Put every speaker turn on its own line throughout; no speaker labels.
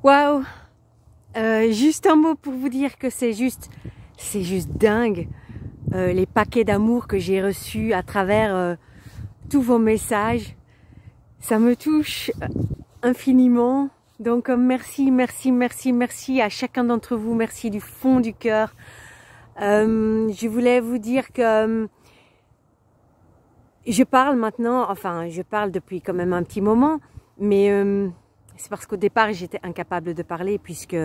Waouh! Juste un mot pour vous dire que c'est juste dingue les paquets d'amour que j'ai reçus à travers tous vos messages. Ça me touche infiniment. Donc merci, merci, merci, merci à chacun d'entre vous. Merci du fond du cœur. Je voulais vous dire que je parle maintenant, enfin je parle depuis quand même un petit moment, mais c'est parce qu'au départ j'étais incapable de parler puisque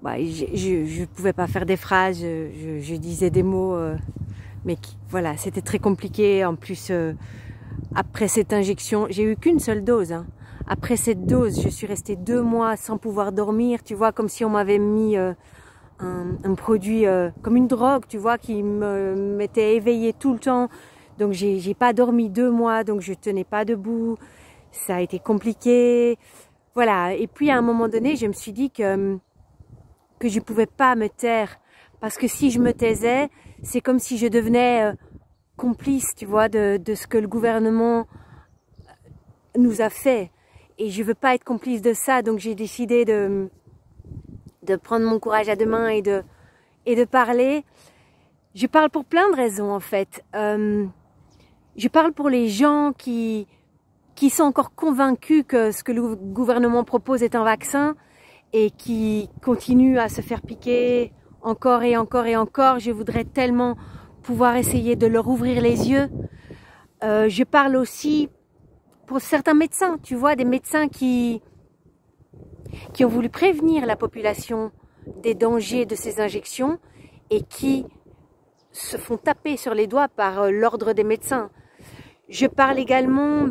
bah, je ne pouvais pas faire des phrases, je disais des mots, mais voilà, c'était très compliqué. En plus, après cette injection, j'ai eu qu'une seule dose. Hein. Après cette dose, je suis restée 2 mois sans pouvoir dormir, tu vois, comme si on m'avait mis un produit comme une drogue, tu vois, qui me mettait éveillée tout le temps. Donc j'ai pas dormi 2 mois, donc je tenais pas debout. Ça a été compliqué. Voilà. Et puis à un moment donné, je me suis dit que je pouvais pas me taire. Parce que si je me taisais, c'est comme si je devenais complice, tu vois, de ce que le gouvernement nous a fait. Et je veux pas être complice de ça. Donc j'ai décidé de prendre mon courage à deux mains et de parler. Je parle pour plein de raisons en fait. Je parle pour les gens qui sont encore convaincus que ce que le gouvernement propose est un vaccin et qui continuent à se faire piquer encore et encore et encore. Je voudrais tellement pouvoir essayer de leur ouvrir les yeux. Je parle aussi pour certains médecins, tu vois, des médecins qui ont voulu prévenir la population des dangers de ces injections et qui se font taper sur les doigts par l'ordre des médecins. Je parle également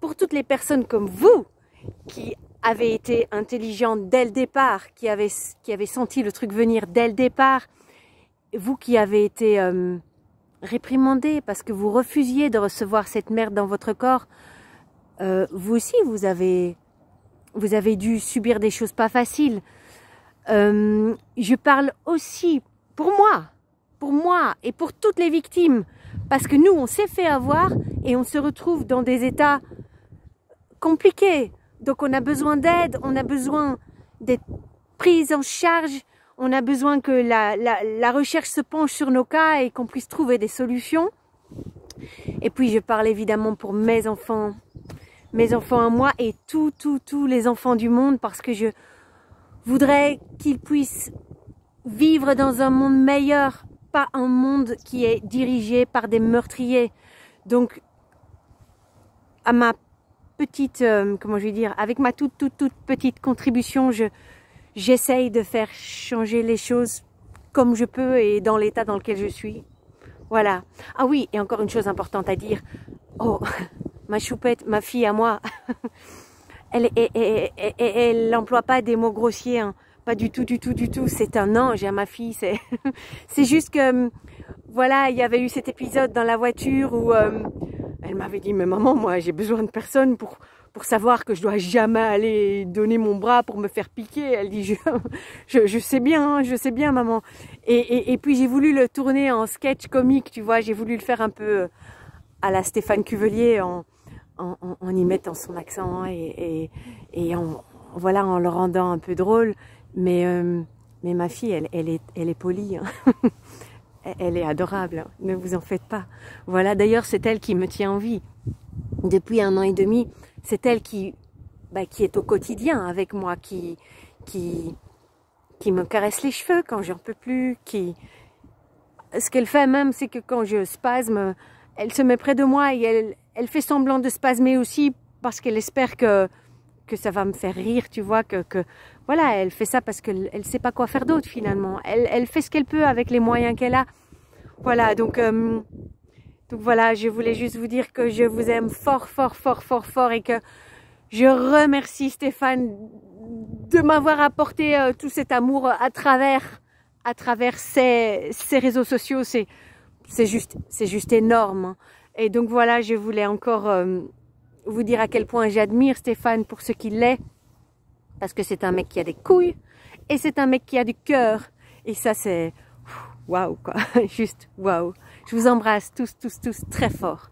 pour toutes les personnes comme vous qui avez été intelligentes dès le départ, qui avez senti le truc venir dès le départ, vous qui avez été réprimandés parce que vous refusiez de recevoir cette merde dans votre corps. Vous aussi, vous avez dû subir des choses pas faciles. Je parle aussi pour moi et pour toutes les victimes, parce que nous, on s'est fait avoir et on se retrouve dans des états compliqués. Donc on a besoin d'aide, on a besoin d'être prise en charge, on a besoin que la recherche se penche sur nos cas et qu'on puisse trouver des solutions. Et puis je parle évidemment pour mes enfants à moi et tous les enfants du monde, parce que je voudrais qu'ils puissent vivre dans un monde meilleur, pas un monde qui est dirigé par des meurtriers. Donc, à ma petite, comment je vais dire, avec ma toute petite contribution, j'essaye de faire changer les choses comme je peux et dans l'état dans lequel je suis. Voilà. Ah oui, et encore une chose importante à dire. Oh, ma choupette, ma fille à moi, elle n'emploie pas des mots grossiers, hein. Pas du tout. C'est un ange, hein, ma fille. C'est juste que, voilà, il y avait eu cet épisode dans la voiture où elle m'avait dit, mais maman, moi, j'ai besoin de personne pour savoir que je dois jamais aller donner mon bras pour me faire piquer. Elle dit, je sais bien, maman. Et puis j'ai voulu le tourner en sketch comique, tu vois. J'ai voulu le faire un peu à la Stéphane Cuvelier en y mettant son accent et en le rendant un peu drôle. Mais ma fille, elle est polie, hein. Elle est adorable, hein. Ne vous en faites pas. Voilà, d'ailleurs, c'est elle qui me tient en vie. Depuis 1 an et demi, c'est elle qui est au quotidien avec moi, qui me caresse les cheveux quand j'en peux plus, Ce qu'elle fait même, c'est que quand je spasme, elle se met près de moi et elle fait semblant de spasmer aussi parce qu'elle espère que ça va me faire rire, tu vois, voilà, elle fait ça parce qu'elle sait pas quoi faire d'autre finalement. Elle fait ce qu'elle peut avec les moyens qu'elle a. Voilà, donc voilà, je voulais juste vous dire que je vous aime fort et que je remercie Stéphane de m'avoir apporté tout cet amour à travers ces réseaux sociaux. C'est juste énorme, hein. Et donc voilà, je voulais encore vous dire à quel point j'admire Stéphane pour ce qu'il est, parce que c'est un mec qui a des couilles et c'est un mec qui a du cœur, et ça c'est waouh quoi, juste waouh. Je vous embrasse tous très fort.